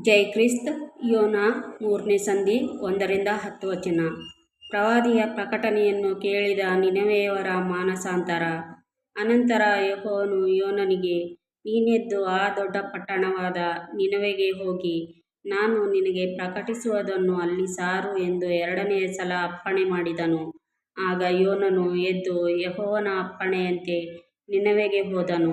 ಜೈ ಕ್ರಿಸ್ತ. ಯೋನ 3ನೇ ಸಂಧಿ 1-10 ಪ್ರವಾದಿಯ ಪ್ರಕಟಣೆಯನ್ನು ಕೇಳಿದ ನಿನೆವೆಯವರ ಮಾನಸಾಂತರ. ಅನಂತರ ಯೆಹೋವನು ಯೋನನಿಗೆ, ನೀನೆದ್ದು ಆ ದೊಡ್ಡ ಪಟ್ಟಣವಾದ ನಿನೆವೆಗೆ ಹೋಗಿ ನಾನು ನಿನಗೆ ಪ್ರಕಟಿಸುವುದನ್ನು ಅಲ್ಲಿ ಸಾರು ಎಂದು 2ನೇ ಸಲ ಅಪ್ಪಣೆ ಮಾಡಿದನು. ಆಗ ಯೋನನು ಎದ್ದು ಯೆಹೋವನ ಅಪ್ಪಣೆಯಂತೆ ನಿನೆವೆಗೆ ಹೋದನು.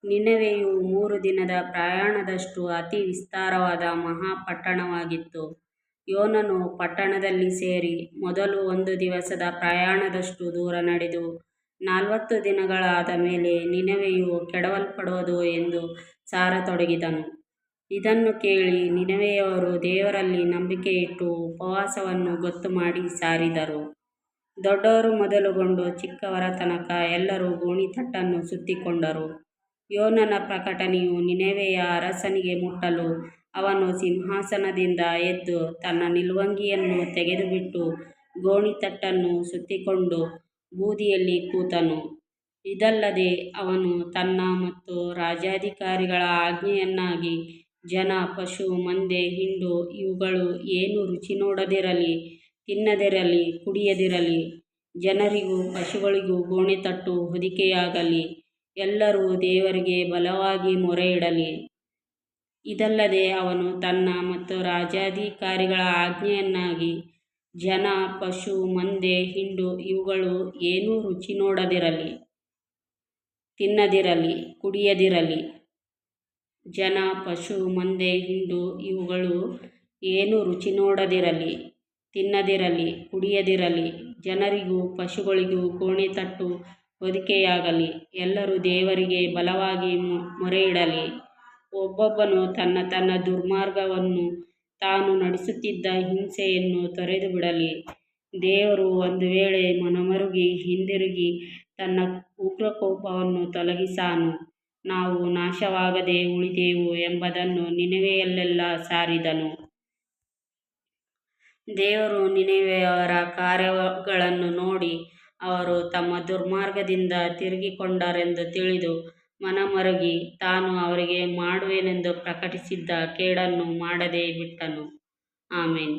ನಿನೆವೆಯು 3 ದಿನದ ಪ್ರಯಾಣದಷ್ಟು ಅತಿ ವಿಸ್ತಾರವಾದ ಮಹಾಪಟ್ಟಣವಾಗಿತ್ತು. ಯೋನನು ಪಟ್ಟಣದಲ್ಲಿ ಸೇರಿ ಮೊದಲು 1 ದಿವಸದ ಪ್ರಯಾಣದಷ್ಟು ದೂರ ನಡೆದು 40 ದಿನಗಳಾದ ಮೇಲೆ ನಿನೆವೆಯು ಕೆಡವಲ್ಪಡುವುದು ಎಂದು ಸಾರತೊಡಗಿದನು. ಇದನ್ನು ಕೇಳಿ ನಿನೆವೆಯವರು ದೇವರಲ್ಲಿ ನಂಬಿಕೆಯಿಟ್ಟು ಉಪವಾಸವನ್ನು ಗೊತ್ತುಮಾಡಿ ಸಾರಿದರು. ದೊಡ್ಡವರು ಮೊದಲುಗೊಂಡು ಚಿಕ್ಕವರ ತನಕ ಎಲ್ಲರೂ ಗೋಣಿತಟ್ಟನ್ನು ಸುತ್ತಿಕೊಂಡರು. ಯೋನನ ಪ್ರಕಟಣೆಯು ನಿನೆವೆಯ ಅರಸನಿಗೆ ಮುಟ್ಟಲು ಅವನು ಸಿಂಹಾಸನದಿಂದ ಎದ್ದು ತನ್ನ ನಿಲುವಂಗಿಯನ್ನು ತೆಗೆದುಬಿಟ್ಟು ಗೋಣಿತಟ್ಟನ್ನು ಸುತ್ತಿಕೊಂಡು ಬೂದಿಯಲ್ಲಿ ಕೂತನು. ಇದಲ್ಲದೆ ಅವನು ತನ್ನ ಮತ್ತು ರಾಜ್ಯಾಧಿಕಾರಿಗಳ ಆಜ್ಞೆಯನ್ನಾಗಿ ಜನ, ಪಶು, ಮಂದೆ, ಹಿಂಡು ಇವುಗಳು ಏನೂ ರುಚಿ ನೋಡದಿರಲಿ, ತಿನ್ನದಿರಲಿ, ಕುಡಿಯದಿರಲಿ, ಜನರಿಗೂ ಪಶುಗಳಿಗೂ ಗೋಣಿತಟ್ಟು ಹೊದಿಕೆಯಾಗಲಿ, ಎಲ್ಲರೂ ದೇವರಿಗೆ ಬಲವಾಗಿ ಮೊರೆಯಿಡಲಿ. ಇದಲ್ಲದೆ ಅವನು ತನ್ನ ಮತ್ತು ರಾಜ್ಯಾಧಿಕಾರಿಗಳ ಆಜ್ಞೆಯನ್ನಾಗಿ ಜನ, ಪಶು, ಮಂದೆ, ಹಿಂಡು ಇವುಗಳು ಏನೂ ರುಚಿ ನೋಡದಿರಲಿ, ತಿನ್ನದಿರಲಿ, ಕುಡಿಯದಿರಲಿ, ಜನ, ಪಶು, ಮಂದೆ, ಹಿಂಡು ಇವುಗಳು ಏನೂ ರುಚಿ ನೋಡದಿರಲಿ, ತಿನ್ನದಿರಲಿ, ಕುಡಿಯದಿರಲಿ, ಜನರಿಗೂ ಪಶುಗಳಿಗೂ ಗೋಣಿತಟ್ಟು ಹೊದಿಕೆಯಾಗಲಿ, ಎಲ್ಲರೂ ದೇವರಿಗೆ ಬಲವಾಗಿ ಮೊರೆಯಿಡಲಿ. ಒಬ್ಬೊಬ್ಬನು ತನ್ನ ತನ್ನ ದುರ್ಮಾರ್ಗವನ್ನೂ ತಾನು ನಡೆಸುತ್ತಿದ್ದ ಹಿಂಸೆಯನ್ನೂ ತೊರೆದುಬಿಡಲಿ. ದೇವರು ಒಂದು ವೇಳೆ ಮನಮರುಗಿ ಹಿಂದಿರುಗಿ ತನ್ನ ಉಗ್ರಕೋಪವನ್ನು ತೊಲಗಿಸಾನು, ನಾವು ನಾಶವಾಗದೆ ಉಳಿದೆವು ಎಂಬುದನ್ನು ನಿನೆವೆಯಲ್ಲೆಲ್ಲ ಸಾರಿದನು. ದೇವರು ನಿನೆವೆಯವರ ಕಾರ್ಯಗಳನ್ನು ನೋಡಿ ಅವರು ತಮ್ಮ ದುರ್ಮಾರ್ಗದಿಂದ ತಿರುಗಿಕೊಂಡರೆಂದು ತಿಳಿದು ಮನಮರುಗಿ ತಾನು ಅವರಿಗೆ ಮಾಡುವೆನೆಂದು ಪ್ರಕಟಿಸಿದ್ದ ಕೇಡನ್ನು ಮಾಡದೆ ಬಿಟ್ಟನು. ಆಮೆನ್.